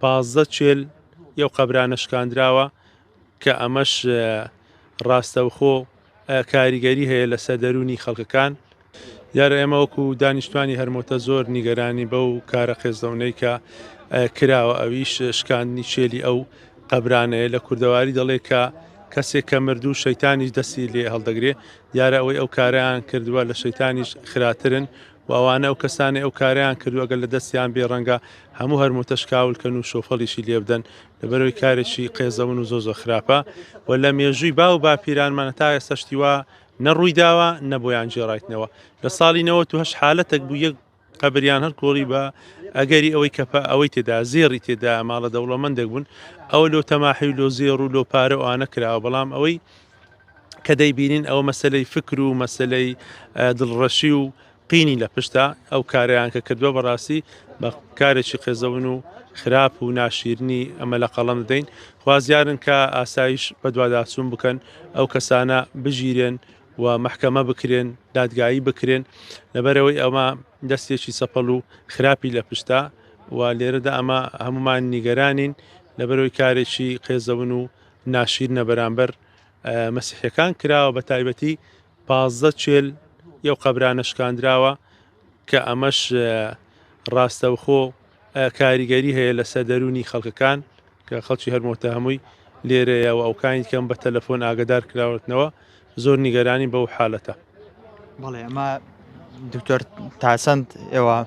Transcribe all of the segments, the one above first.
15 ئەو قەبرانە شکاندراوە کە ئەمەش ڕاستەوخۆ کاریگەری هەیە لەسەر دەرونی خەڵکەکان. دیارە ئێمە وەکو دانیشتوانی هەرمۆتە زۆر نیگەرانی بەو کارە خێزەونەی کە کراوە، ئەویش شکاندنی چێلی ئەو قەبرانەیە. لە کوردەواری دەڵێ کە کەسێک کە مردوو شەیتانیش دەستی لێ هەڵدەگرێ، دیارە ئەوەی ئەو کاریان کردووە لە شەیتانیش خراترن و ئەوانە ئەو کەسانی ئەو کاریان کردو ئەگەر لە دەستیان بێڕەنگە هەموو هەرمۆتە شکاولکەن و شۆفەڵیشی لێ بدەن لەبەرەوەی کارێکی قێزەون و زۆ خراپە. و لە مێژووی با و باپیرانمانە تا ئێستا شتیوا نەڕووی داوە نەبۆیان جێڕایتنەوە. لە ساڵی 98 حالەتێک بوو یەک قەبریان هەر کۆڵی بە ئەگەری ئەوەی کەپە ئەوەی تێدا زێڕی تێدا ماڵە دەوڵەمەندێک بوون، ئەوە لۆ تەماحی و لۆ زێڕ و لۆ پارە ئەوانە کراوە. بەڵام ئەوەی کە دەیبینین ئەوە مەسەلەی فکر و مەسەلەی دڵڕەشی و قینی لە پشتە ئەو کاریان کە کردووە بەڕاستی بە کارێکی قێزەون و خراپ و ناشیرنی ئەمە لە قەڵەم دەدەین. خوازیارن کە ئاسایش بە دوواداچوون بکەن، ئەو کەسانە بژیرێن و مەحکەمە بکرێن، دادگایی بکرێن، لەبەرەوەی ئەمە دەستێکی سەپەڵ و خراپی لە پشتە و لێرەدا ئەمە هەمومان نیگەرانین لەبەرەوەی کارێکی قێزەون و ناشیرنە بەرامبەر مەسیحیەکان کراوە. بە تایبەتی 15 ئەو قەبرانە شکاندراوە کە ئەمەش ڕاستەوخۆ کاریگەری هەیە لەسەر دەرونی خەڵکەکان کە خەڵکی هەرمۆتە هەمووی لێرەیە و ئەوکانی کەم بە تەلەفۆن ئاگدار کراوەتنەوە زۆر نیگەرانی بەو حالەتە. بەڵێ ئەمە دکتۆر تاسەند ئێوە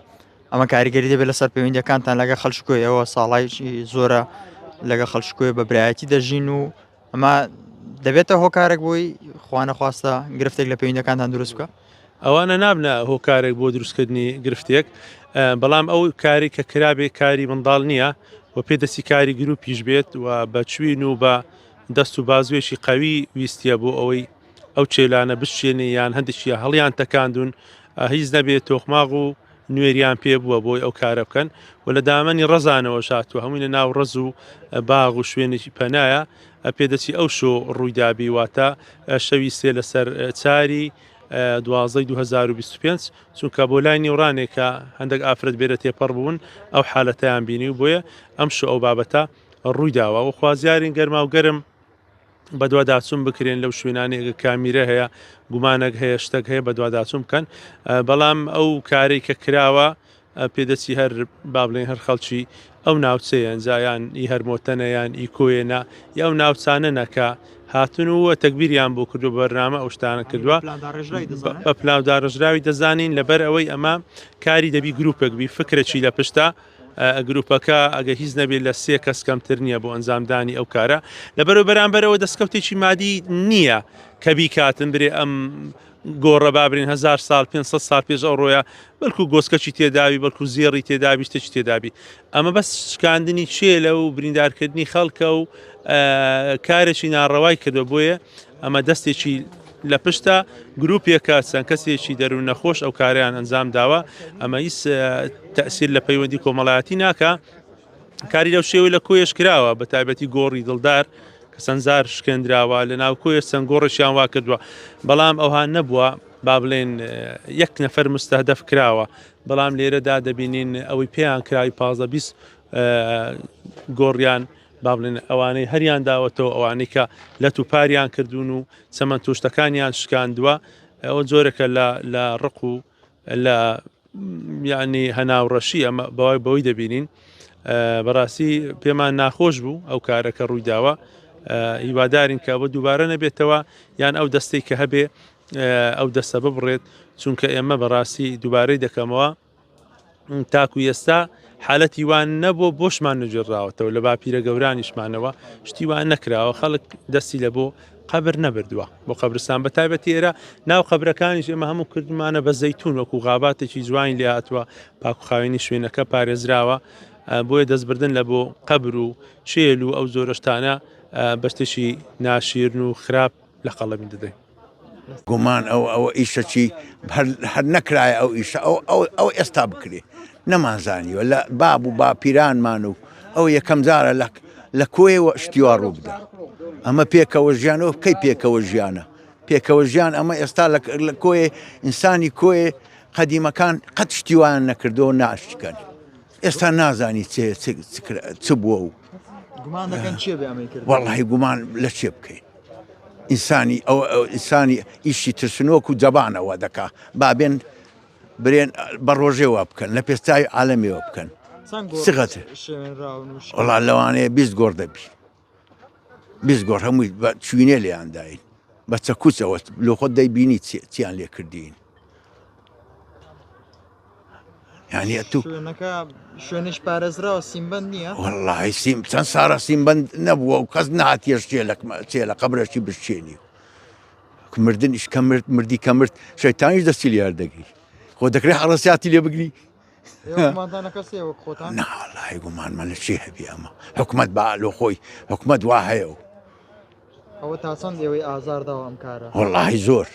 ئەمە کاریگەری دەبێت لەسەر پەیوەندیەکانتان لەگە خەڵشکۆی ئەوە ساڵایکی زۆرە لەگە خەڵشکۆی بە برایەتی دەژین و ئەمە دەبێتە هۆکارێک بۆی خوانەخواستە گرفتێک لە پەیوەندیەکانتان دروست بکە؟ ئەوانە نابنە هۆکارێک بۆ دروستکردنی گرفتێک، بەڵام ئەو کاری کە کرابێ کاری منداڵ نییە و پێدەستی کاری گروپیش بێت و بە چوین و بە دەست و بازوێشی قەوی ویستیە بۆ ئەوەی ئەو چێلانە بشێنێ یان هەندێکیە هەڵیان تەکاندون هیچ نەبێت تۆخماغ و نوێریان پێ بووە بۆی ئەو کارە بکەن و لە دامەنی ڕەزانەوە شاتوە هەمووی لە ناو ڕز و باغ و شوێنێکی پەنایە پێدەچی ئەو شۆ ڕوویدابی واتە شەوی سێ لەسەر 4 دوازدەی 2025 چونکە بۆ لای نێورانێکە هەندێک ئافرەت بێرە تێپەڕ بوون ئەو حالەتەیان بینی و بۆیە ئەم شۆ ئەو بابەتە ڕوویداوە و خوازیارین گەرما و گەرم بە دوواداچوون بکرێن لەو شوێنانێک کامیرە هەیە گومانێک هەیە شتێک هەیە بە دوواداچوون بکەن. بەڵام ئەو کارێک کە کراوە پێدەچی هەر با بڵێن هەر خەڵکی ئەو ناوچەیەن زایان ئی هەرمۆتەنە یان ئی کۆیەنە یا ئەو ناوچانە نەکە هاتون و تەکبیریان بۆ کردو بەرنامە ئەو شتانە کردووە بە پلاوداڕژراوی دەزانین لەبەر ئەوەی ئەمە کاری دەبی گروپێک بی فکرێکی لە پشتە گروپەکە ئەگە هیچ نەبێت لە 3 کەس کەمتر نییە بۆ ئەنجامدانی ئەو کارە لەبەرەوە بەرامبەرەوە دەستکەوتێکی مادی نییە کە بیکاتن برێ ئەم گۆڕە بابرین 1000 ساڵ 500 ساڵ پێش ئەو ڕۆیە بەڵکو گۆسکەچی تێداوی بەڵکو زێڕی تێدابی شتێکی تێدابی ئەمە بەس شکاندنی چێلە و بریندارکردنی خەڵکە و کارێکی ناڕەوای کردو بۆیە ئەمە دەستێکی لە پشتە گروپێکە چەند کەسێکی دەروون نەخۆش ئەو کاریان ئەنجام داوە ئەمە هیچ تەئسیر لە پەیوەندی کۆمەڵایەتی ناکە کاری لەو شێوەی لە کۆیەش کراوە بە تایبەتی گۆڕی دڵدار کە سەنجار شکێنراوە لە ناو کۆیە چەند گۆڕێکیان وا کردووە بەڵام ئەوها نەبووە با بڵێن 1 نەفەر مستەهدەف کراوە بەڵام لێرەدا دەبینین ئەوەی پێیان کراوی 15-20 گۆڕیان با بڵێن ئەوانەی هەریان داوەتەوە ئەوانەی کە لە توپاریان کردوون و چەمەند توشتەکانیان شکاندووە ئەوە جۆرەکە لە ڕق و لە یعنی هەناوڕەشی ئەمە بەوەی دەبینین بەڕاستی پێمان ناخۆش بوو ئەو کارەکە ڕوویداوە هیوادارین کە بە دووبارە نەبێتەوە یان ئەو دەستەی کە هەبێ ئەو دەستە ببڕێت چونکە ئێمە بەڕاستی دووبارەی دەکەمەوە تاکو ئێستا حالەتی وان نەبوو بۆشمان نەجێڕاوەتەوە لە باپیرە گەورانیشمانەوە شتی وان نەکراوە خەڵک دەستی لە بۆ قەبر نەبردووە بۆ قەبرستان بە تایبەتی ئێرە ناو قەبرەکانیش ئێمە هەموو کردمانە بە زەیتون وەکو غاباتێکی جوانی لێ هاتووە پاکوخاوێنی شوێنەکە پارێزراوە بۆیە دەستبردن لە بۆ قەبر و چێل و ئەو زۆرەشتانە بە شتێکی ناشیرن و خراپ لە قەڵەمی دەدەین. گومان ئەو ئیشەکی هەر نەکرایە ئەو ئیشە ئەو ئێستا بکرێ نەمانزانیوە لە باب و باپیرانمان و ئەو یەکەم جارە لە کۆیەوە شتیوا ڕوو بدە ئەمە پێکەوە ژیانەوە بکەی پێکەوە ژیانە پێکەوە ژیان ئەمە ئێستا لە کۆیە ئینسانی کۆیە قەدیمەکان قەت شتیوان نەکردەوە ناشتیکەن ئێستا نازانی چ بووە و گومان دەکەن چێ بێ ئەمەی کرد والله گومان لە چێ بکەین ئینسانی ئەو ئینسانی ئیشی ترسنۆک و جەبانەوە دەکا بابێن برێن بە ڕۆژێوە بکەن لە پێستای عالەمێوە بکەن سغەتە وڵا لەوانەیە 20 گۆڕ دەبی 20 گۆڕ هەمووی بە چوینێ لێیانداین بە چەکوچەوە لۆ خۆت دەیبینی چیان لێ کردین یعنی تو شوێنش پارێزراوە سیمبند نییە والله چەند سارە سیمبند نەبووە و کەس نهاتیە چێ لە قەبرەشی بشێنی مردنیش کە مرد مردی کە مرد شەیتانیش دەستی لێ دەگری خۆ دەکرێت هەڕەسیاتی لێ بگری ناڵای گومانمان لە چێ هەبی ئەمە حکومت بە لۆ خۆی حکومت وا هەیە و ئەوە تا چەند ئێوەی ئازارداوە ئەم کارە والله زۆر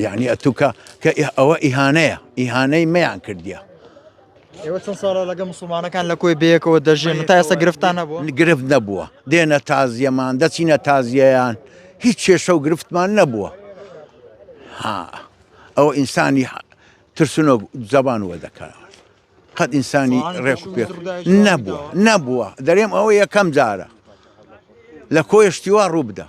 یعنی ئەتوکە کە ئەوە ئیهانەیە ئیهانەی مەیان کردیە ئێوە چەند ساڵە لەگە مسلمانەکان لە کۆی بەیەکەوە دەژێن تا ئێستا گرفتان نەبووە گرفت نەبووە دێنە تازیەمان دەچینە تازیەیان هیچ کێشە و گرفتمان نەبووە ئەوە ئینسانی ترسنۆ زەبان وە دەکات قەت ئینسانی ڕێک و پێ نەبووە دەرێم ئەوە یەکەم جارە لە کۆیشتیوا ڕوو بدە